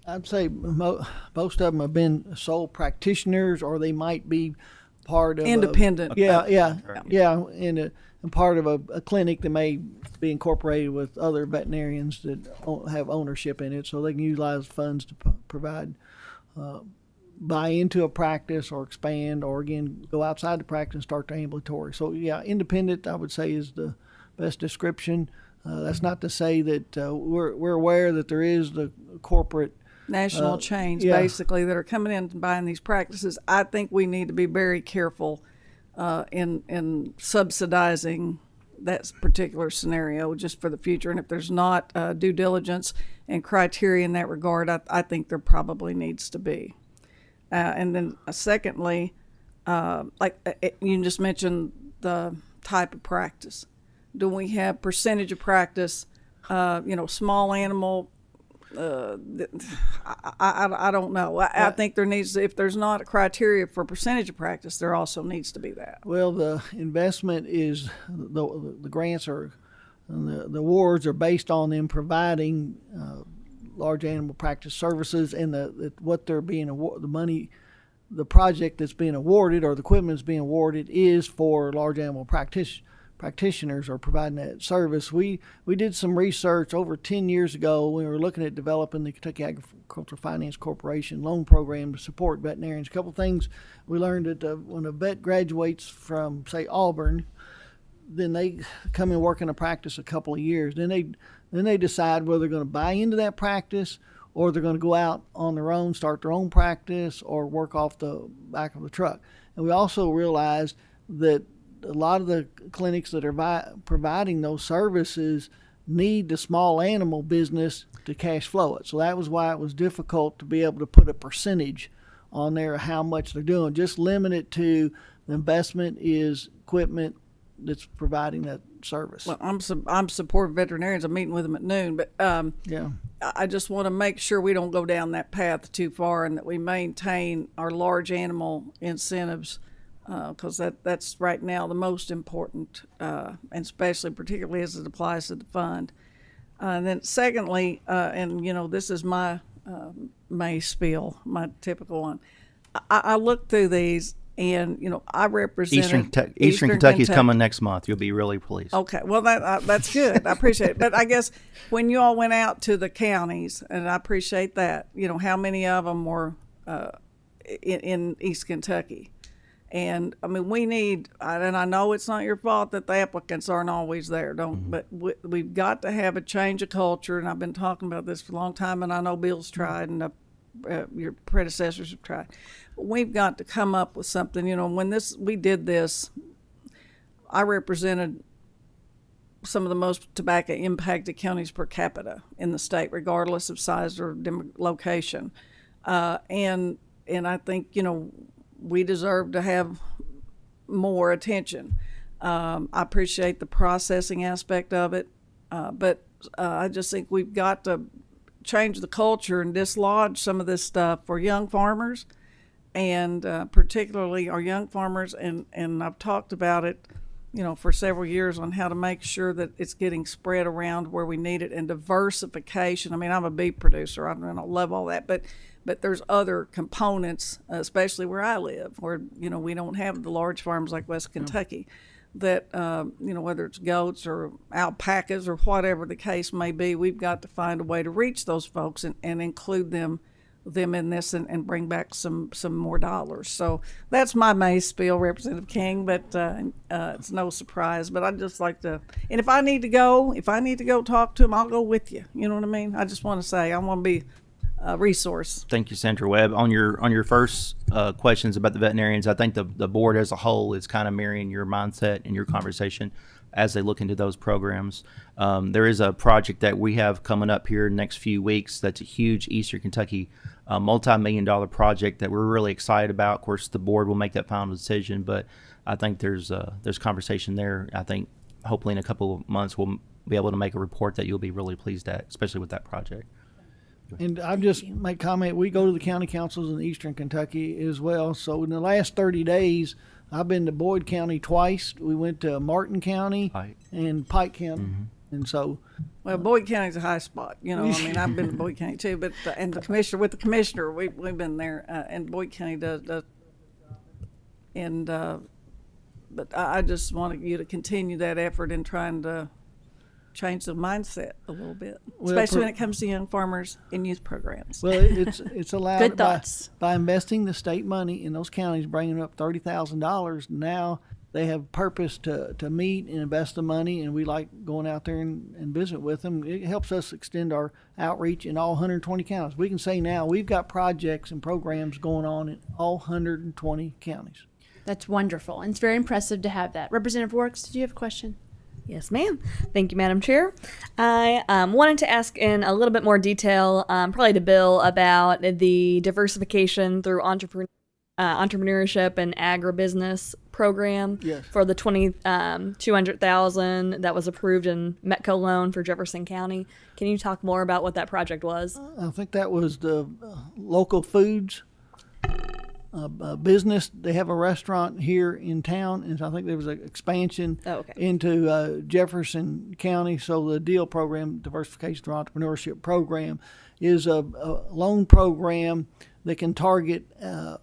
I'd say most of them have been sole practitioners, or they might be part of Independent. and part of a clinic that may be incorporated with other veterinarians that have ownership in it, so they can utilize funds to provide. Buy into a practice or expand, or again go outside the practice and start their ambulatory. So yeah, independent, I would say, is the best description. That's not to say that we're aware that there is the corporate National chains, yeah. basically, that are coming in and buying these practices. I think we need to be very careful in subsidizing that particular scenario just for the future. And if there's not due diligence and criteria in that regard, I think there probably needs to be. And then secondly, you just mentioned the type of practice. Do we have percentage of practice small animal. I don't know. I think there needs, if there's not a criteria for percentage of practice, there also needs to be that. Well, the investment is the grants are the awards are based on them providing large animal practice services, and what they're being awarded, the money, the project that's being awarded or the equipment that's being awarded is for large animal practitioners are providing that service. We did some research over 10 years ago when we were looking at developing the Kentucky Agricultural Finance Corporation loan program to support veterinarians. A couple things we learned that when a vet graduates from, say, Auburn, then they come and work in a practice a couple of years. Then they decide whether they're going to buy into that practice or they're going to go out on their own, start their own practice, or work off the back of the truck. And we also realized that a lot of the clinics that are providing those services need the small animal business to cash flow it. So that was why it was difficult to be able to put a percentage on there of how much they're doing. Just limit it to the investment is equipment that's providing that service. Well, I'm supporting veterinarians. I'm meeting with them at noon, but Yeah. I just want to make sure we don't go down that path too far, and that we maintain our large animal incentives, because that's right now the most important, and especially particularly as it applies to the fund. And then secondly, and this is my May spiel, my typical one. I looked through these, and I represent Eastern Kentucky is coming next month. You'll be really pleased. Okay, well that's good. I appreciate it. But I guess when you all went out to the counties, and I appreciate that, how many of them were in East Kentucky? And I mean, we need, and I know it's not your fault that the applicants aren't always there, but we've got to have a change of culture. And I've been talking about this for a long time, and I know Bill's tried, and your predecessors have tried. But we've got to come up with something. When we did this, I represented some of the most tobacco impacted counties per capita in the state, regardless of size or location. And I think, we deserve to have more attention. I appreciate the processing aspect of it, but I just think we've got to change the culture and dislodge some of this stuff for young farmers, and particularly our young farmers. And I've talked about it, for several years on how to make sure that it's getting spread around where we need it, and diversification. I mean, I'm a beef producer. I love all that, but there's other components, especially where I live, where, we don't have the large farms like West Kentucky, that, whether it's goats or alpacas or whatever the case may be, we've got to find a way to reach those folks and include them in this and bring back some more dollars. So that's my May spiel, Representative King, but it's no surprise. But I'd just like to, and if I need to go talk to them, I'll go with you. You know what I mean? I just want to say I want to be resource. Thank you, Senator Webb. On your first questions about the veterinarians, I think the board as a whole is kind of mirroring your mindset and your conversation as they look into those programs. There is a project that we have coming up here in the next few weeks that's a huge Eastern Kentucky multi-million-dollar project that we're really excited about. Of course, the board will make that final decision, but I think there's conversation there. I think hopefully in a couple of months we'll be able to make a report that you'll be really pleased at, especially with that project. And I just make comment, we go to the county councils in Eastern Kentucky as well. So in the last 30 days, I've been to Boyd County twice. We went to Martin County and Pike County. Mm-hmm. And so, well, Boyd County's a high spot. I've been to Boyd County too, but and the commissioner, we've been there, and Boyd County does. And but I just want you to continue that effort in trying to change the mindset a little bit, especially when it comes to young farmers in youth programs. Well, it's allowed Good thoughts. by investing the state money in those counties, bringing up $30,000. Now they have purpose to meet and invest the money, and we like going out there and visit with them. It helps us extend our outreach in all 120 counties. We can say now we've got projects and programs going on in all 120 counties. That's wonderful. And it's very impressive to have that. Representative Works, did you have a question? Yes, ma'am. Thank you, Madam Chair. I wanted to ask in a little bit more detail, probably to Bill, about the diversification through entrepreneurship and agribusiness program Yes. for the 200,000 that was approved in Metco loan for Jefferson County. Can you talk more about what that project was? I think that was the local foods business. They have a restaurant here in town, and I think there was an expansion Oh, okay. into Jefferson County. So the DEAL program, Diversification Through Entrepreneurship program, is a loan program that can target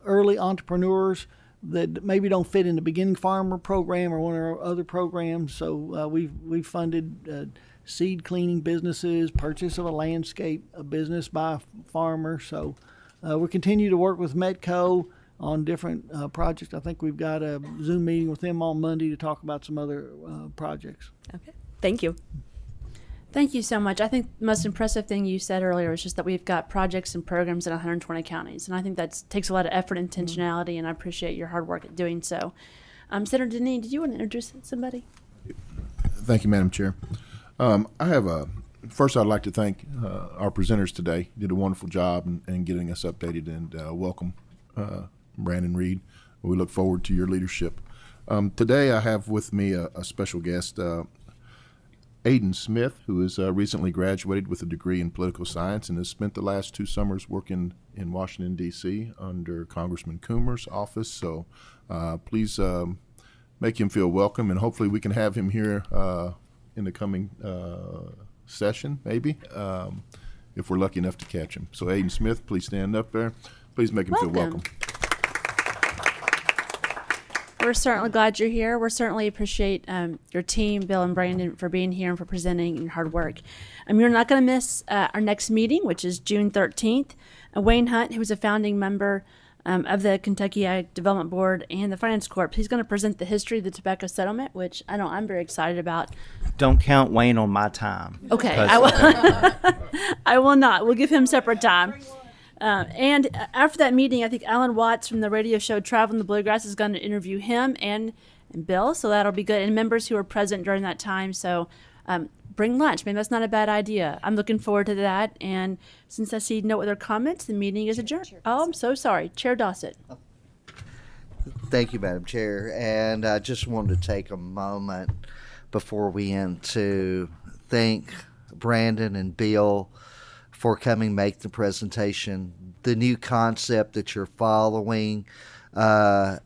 early entrepreneurs that maybe don't fit in the beginning farmer program or one of our other programs. So we've funded seed cleaning businesses, purchase of a landscape a business by a farmer. So we continue to work with Metco on different projects. I think we've got a Zoom meeting with them on Monday to talk about some other projects. Okay. Thank you. Thank you so much. I think the most impressive thing you said earlier was just that we've got projects and programs in 120 counties. And I think that takes a lot of effort and intentionality, and I appreciate your hard work at doing so. Senator Deneen, did you want to introduce somebody? Thank you, Madam Chair. First, I'd like to thank our presenters today. You did a wonderful job in getting us updated, and welcome, Brandon Reed. We look forward to your leadership. Today, I have with me a special guest, Aiden Smith, who has recently graduated with a degree in political science and has spent the last 2 summers working in Washington, D.C. under Congressman Coomer's office. So please make him feel welcome, and hopefully we can have him here in the coming session, maybe, if we're lucky enough to catch him. So Aiden Smith, please stand up there. Please make him feel welcome. We're certainly glad you're here. We certainly appreciate your team, Bill and Brandon, for being here and for presenting your hard work. You're not going to miss our next meeting, which is June 13th. Wayne Hunt, who is a founding member of the Kentucky Ag Development Board and the Finance Corp, he's going to present the history of the tobacco settlement, which I know I'm very excited about. Don't count Wayne on my time. Okay, I will. I will not. We'll give him separate time. And after that meeting, I think Alan Watts from the radio show Traveling the Bluegrass is going to interview him and Bill, so that'll be good. And members who are present during that time, so bring lunch. Maybe that's not a bad idea. I'm looking forward to that. And since I see no other comments, the meeting is adjourned. Oh, I'm so sorry. Chair Dossett. Thank you, Madam Chair. And I just wanted to take a moment before we end to thank Brandon and Bill for coming make the presentation. The new concept that you're following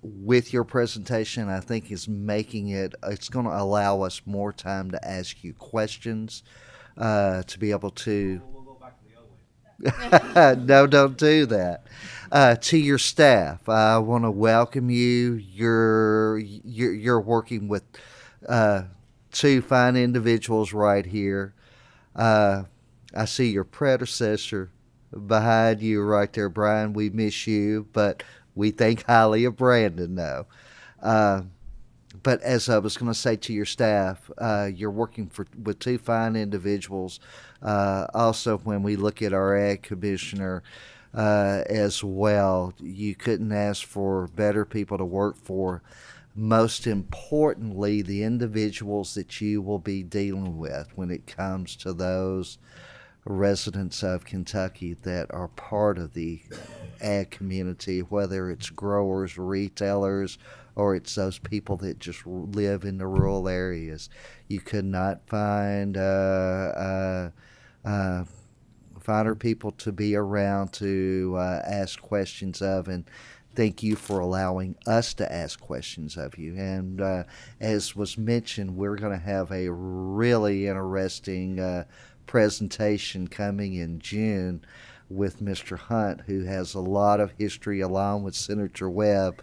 with your presentation, I think, is making it's going to allow us more time to ask you questions, to be able to. We'll go back to the other way. No, don't do that. To your staff, I want to welcome you. You're working with 2 fine individuals right here. I see your predecessor behind you right there, Brian. We miss you, but we think highly of Brandon now. But as I was going to say to your staff, you're working with 2 fine individuals. Also, when we look at our ag commissioner as well, you couldn't ask for better people to work for. Most importantly, the individuals that you will be dealing with when it comes to those residents of Kentucky that are part of the ag community, whether it's growers, retailers, or it's those people that just live in the rural areas. You could not find finer people to be around to ask questions of, and thank you for allowing us to ask questions of you. And as was mentioned, we're going to have a really interesting presentation coming in June with Mr. Hunt, who has a lot of history along with Senator Webb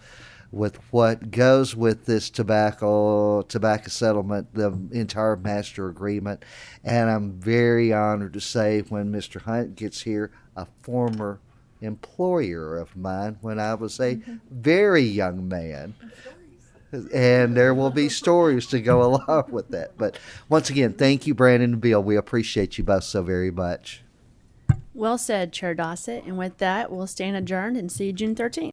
with what goes with this tobacco settlement, the entire master agreement. And I'm very honored to say, when Mr. Hunt gets here, a former employer of mine when I was a very young man. And there will be stories to go along with that. But once again, thank you, Brandon and Bill. We appreciate you both so very much. Well said, Chair Dossett. And with that, we'll stand adjourned and see you June 13th.